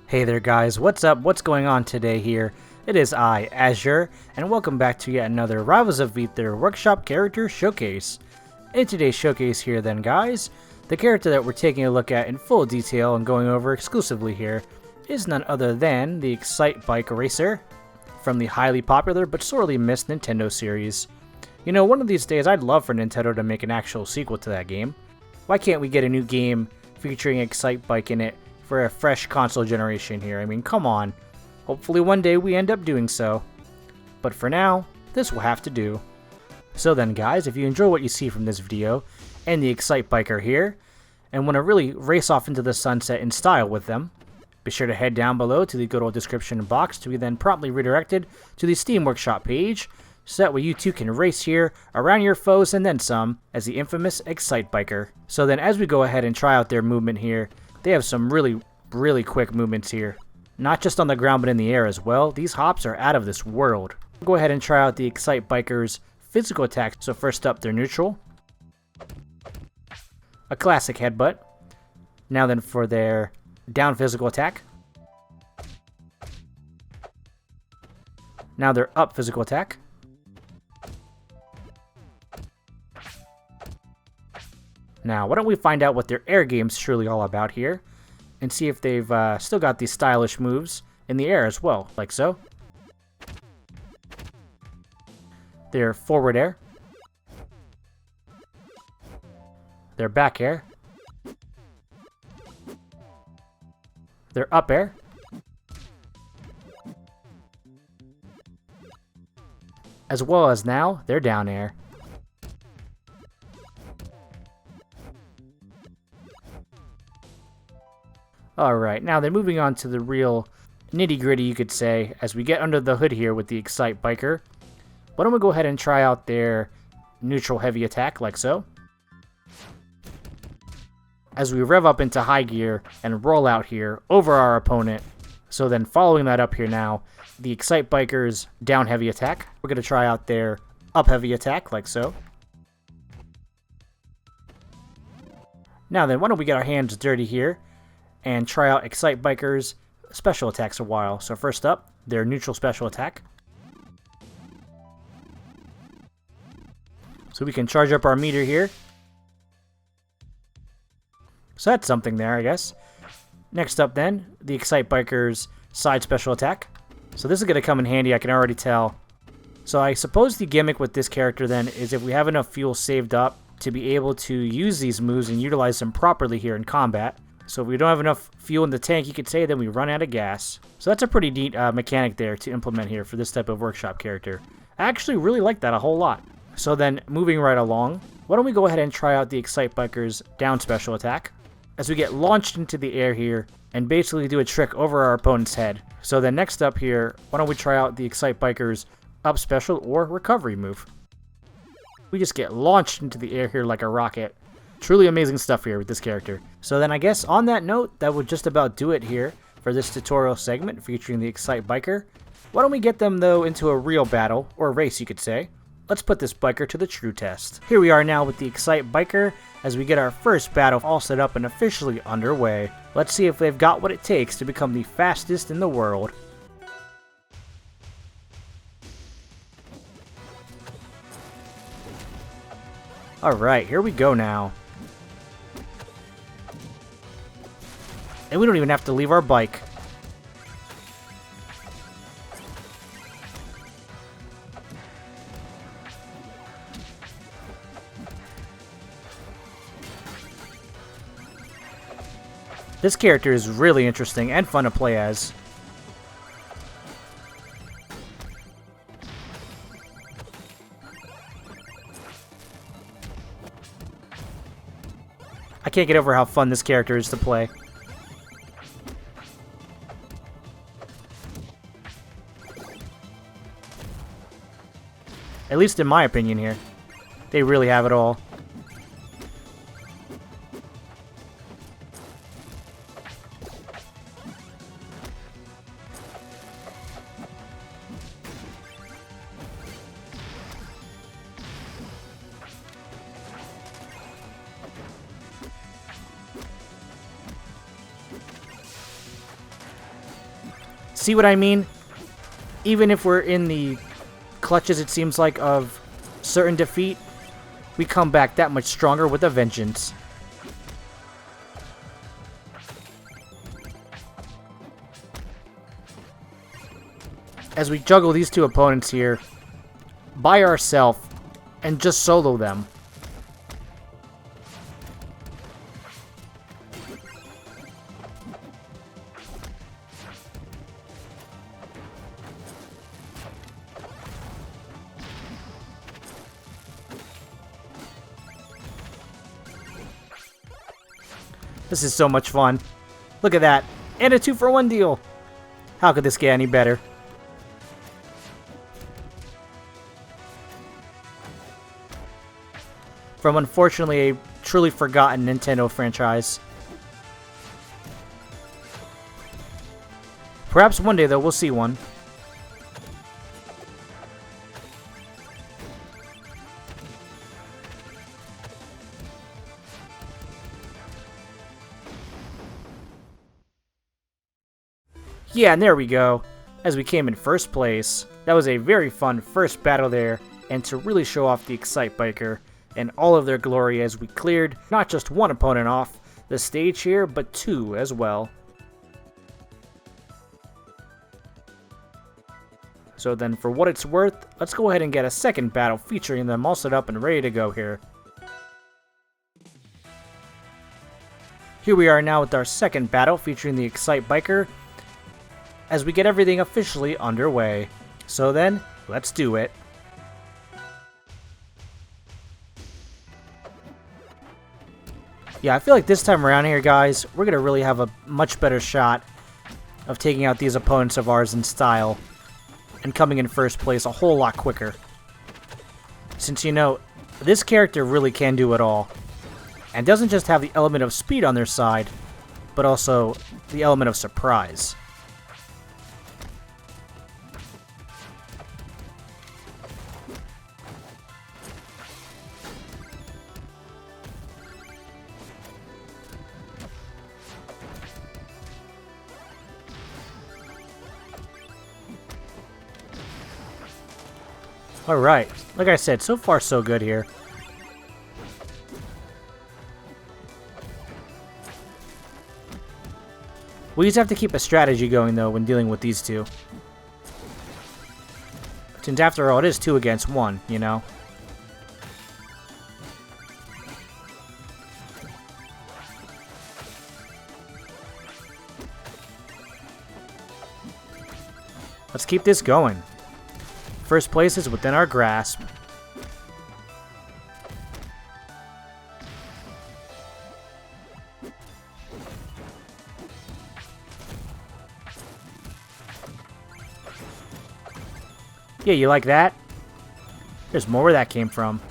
Hey there guys, what's up? What's going on today here? It is I, Azure, and welcome back to yet another Rivals of Aether Workshop Character Showcase. In today's showcase here then guys, the character that we're taking a look at in full detail and going over exclusively here is none other than the Excitebike racer from the highly popular but sorely missed Nintendo series. You know, one of these days I'd love for Nintendo to make an actual sequel to that game. Why can't we get a new game featuring Excitebike in it for a fresh console generation here? I mean, come on. Hopefully one day we end up doing so. But for now, this will have to do. So then guys, if you enjoy what you see from this video, and the Excitebiker here, and want to really race off into the sunset in style with them, be sure to head down below to the good old description box to be then promptly redirected to the Steam Workshop page, so that way you too can race here around your foes and then some as the infamous Excitebiker. So then as we go ahead and try out their movement here, they have some really quick movements here. Not just on the ground but in the air as well. These hops are out of this world. Go ahead and try out the Excitebiker's physical attack. So first up, their neutral. A classic headbutt. Now then for their down physical attack. Now their up physical attack. Now, why don't we find out what their air game's truly all about here, and see if they've still got these stylish moves in the air as well, like so. Their forward air. Their back air. Their up air. As well as now, their down air. Alright, now then moving on to the real nitty-gritty, you could say, as we get under the hood here with the Excitebiker. Why don't we go ahead and try out their neutral heavy attack, like so. As we rev up into high gear and roll out here over our opponent. So then following that up here now, the Excitebiker's down heavy attack. We're going to try out their up heavy attack, like so. Now then, why don't we get our hands dirty here and try out Excitebiker's special attacks a while. So first up, their neutral special attack. So we can charge up our meter here. So that's something there, I guess. Next up then, the Excitebiker's side special attack. So this is going to come in handy, I can already tell. So I suppose the gimmick with this character then is if we have enough fuel saved up to be able to use these moves and utilize them properly here in combat. So if we don't have enough fuel in the tank, you could say, then we run out of gas. So that's a pretty neat mechanic there to implement here for this type of workshop character. I actually really like that a whole lot. So then, moving right along, why don't we go ahead and try out the Excitebiker's down special attack, as we get launched into the air here, and basically do a trick over our opponent's head. So then next up here, why don't we try out the Excitebiker's up special or recovery move. We just get launched into the air here like a rocket. Truly amazing stuff here with this character. So then I guess on that note, that would just about do it here for this tutorial segment featuring the Excitebiker. Why don't we get them though into a real battle, or race you could say. Let's put this biker to the true test. Here we are now with the Excitebiker as we get our first battle all set up and officially underway. Let's see if they've got what it takes to become the fastest in the world. Alright, here we go now. And we don't even have to leave our bike. This character is really interesting and fun to play as. I can't get over how fun this character is to play. At least in my opinion here. They really have it all. See what I mean? Even if we're in the clutches, it seems like, of certain defeat, we come back that much stronger with a vengeance. As we juggle these two opponents here by ourselves and just solo them. This is so much fun. Look at that. And a 2-for-1 deal. How could this get any better? From unfortunately a truly forgotten Nintendo franchise. Perhaps one day though, we'll see one. Yeah, and there we go. As we came in first place. That was a very fun first battle there, and to really show off the Excitebiker and all of their glory as we cleared not just one opponent off the stage here, but two as well. So then for what it's worth, let's go ahead and get a second battle featuring them all set up and ready to go here. Here we are now with our second battle featuring the Excitebiker as we get everything officially underway. So then, let's do it. Yeah, I feel like this time around here, guys, we're going to really have a much better shot of taking out these opponents of ours in style and coming in first place a whole lot quicker. Since, you know, this character really can do it all. And doesn't just have the element of speed on their side, but also the element of surprise. Alright, like I said, so far so good here. We just have to keep a strategy going though when dealing with these two. Since after all, it is 2 against 1, you know? Let's keep this going. First place is within our grasp. Yeah, you like that? There's more where that came from.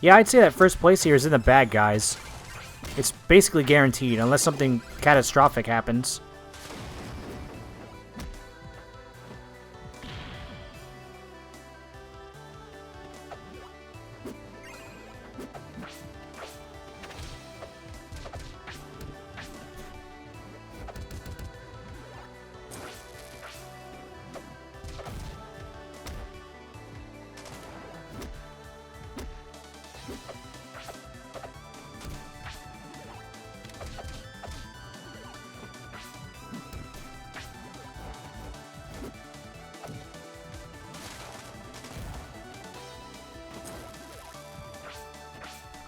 Yeah, I'd say that first place here is in the bag, guys. It's basically guaranteed, unless something catastrophic happens.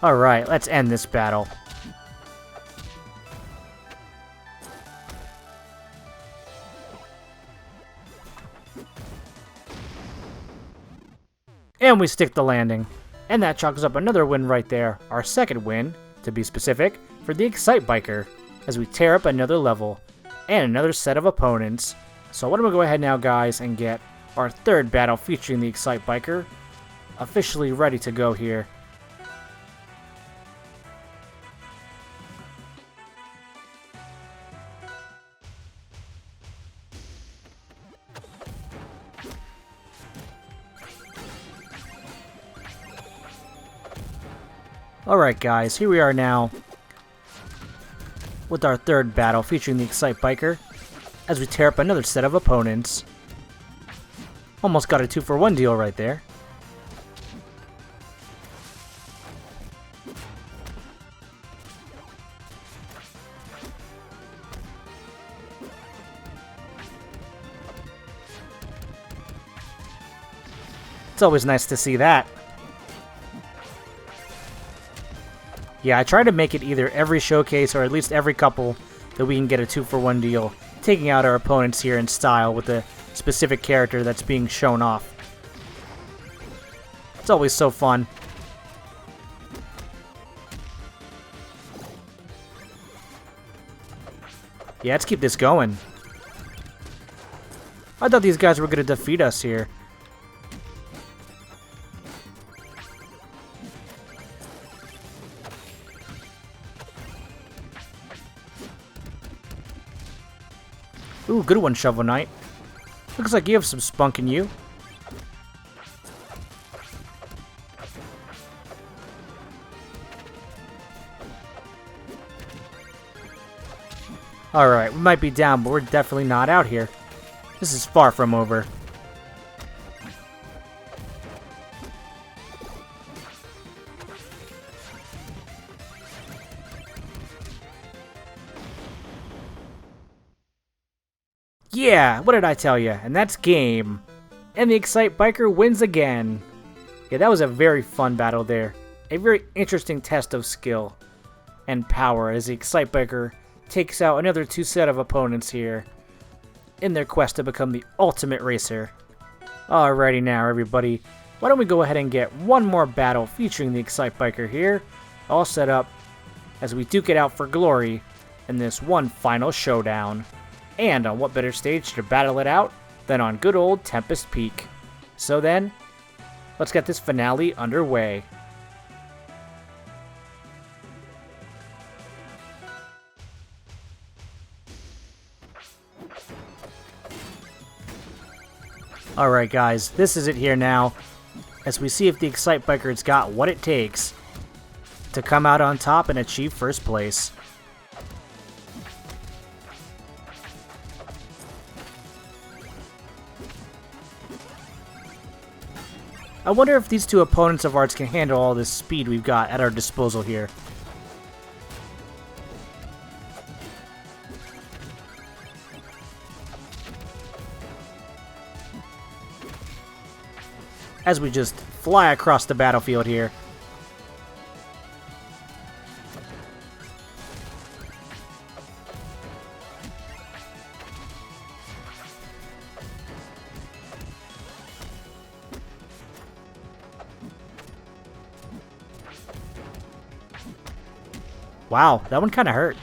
Alright, let's end this battle. And we stick the landing. And that chalks up another win right there. Our second win, to be specific, for the Excitebiker, as we tear up another level and another set of opponents. So why don't we go ahead now, guys, and get our third battle featuring the Excitebiker officially ready to go here. Alright guys, here we are now with our third battle featuring the Excitebiker as we tear up another set of opponents. Almost got a 2-for-1 deal right there. It's always nice to see that. Yeah, I try to make it either every showcase or at least every couple that we can get a 2-for-1 deal, taking out our opponents here in style with a specific character that's being shown off. It's always so fun. Yeah, let's keep this going. I thought these guys were going to defeat us here. Ooh, good one, Shovel Knight. Looks like you have some spunk in you. Alright, we might be down, but we're definitely not out here. This is far from over. Yeah, what did I tell you? And that's game. And the Excitebiker wins again. Yeah, that was a very fun battle there. A very interesting test of skill and power as the Excitebiker takes out another 2 set of opponents here in their quest to become the ultimate racer. Alrighty now, everybody. Why don't we go ahead and get one more battle featuring the Excitebiker here, all set up as we duke it out for glory in this one final showdown. And on what better stage to battle it out than on good old Tempest Peak. So then, let's get this finale underway. Alright guys, this is it here now, as we see if the Excitebiker's got what it takes to come out on top and achieve first place. I wonder if these two opponents of ours can handle all this speed we've got at our disposal here. As we just fly across the battlefield here. Wow, that one kind of hurt.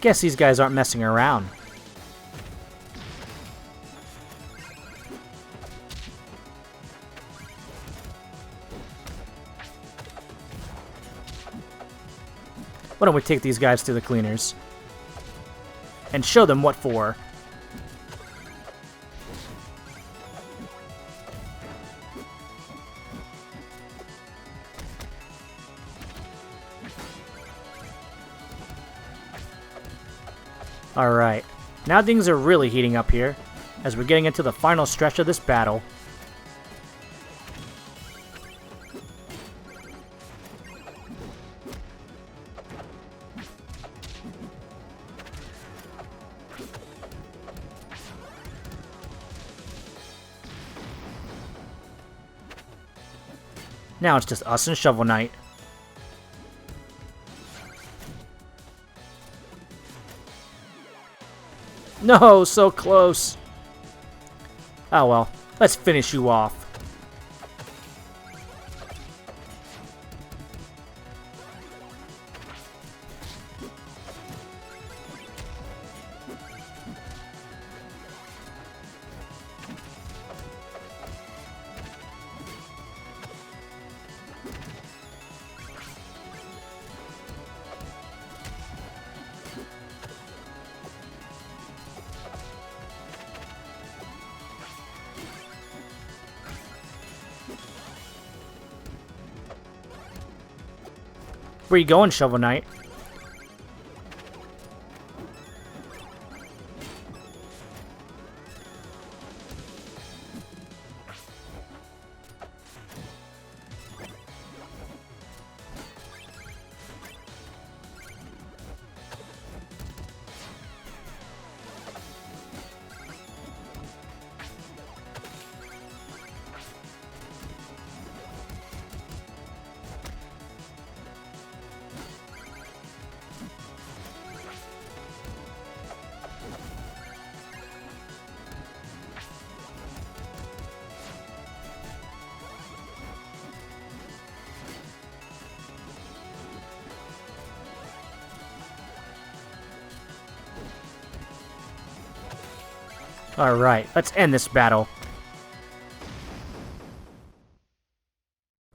Guess these guys aren't messing around. Why don't we take these guys to the cleaners and show them what for. Alright, now things are really heating up here, as we're getting into the final stretch of this battle. Now it's just us and Shovel Knight. No, so close. Oh well, let's finish you off. Where you going, Shovel Knight? Alright, let's end this battle.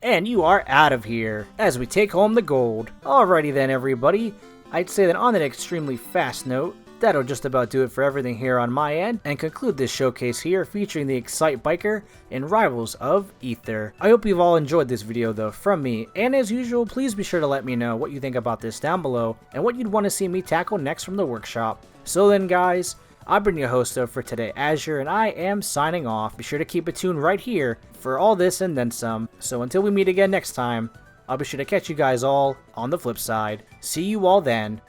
And you are out of here, as we take home the gold. Alrighty then, everybody. I'd say that on an extremely fast note, that'll just about do it for everything here on my end, and conclude this showcase here featuring the Excitebiker in Rivals of Aether. I hope you've all enjoyed this video though from me, and as usual, please be sure to let me know what you think about this down below, and what you'd want to see me tackle next from the workshop. So then guys, I've been your host for today, Azure, and I am signing off. Be sure to keep it tuned right here for all this and then some. So until we meet again next time, I'll be sure to catch you guys all on the flip side. See you all then.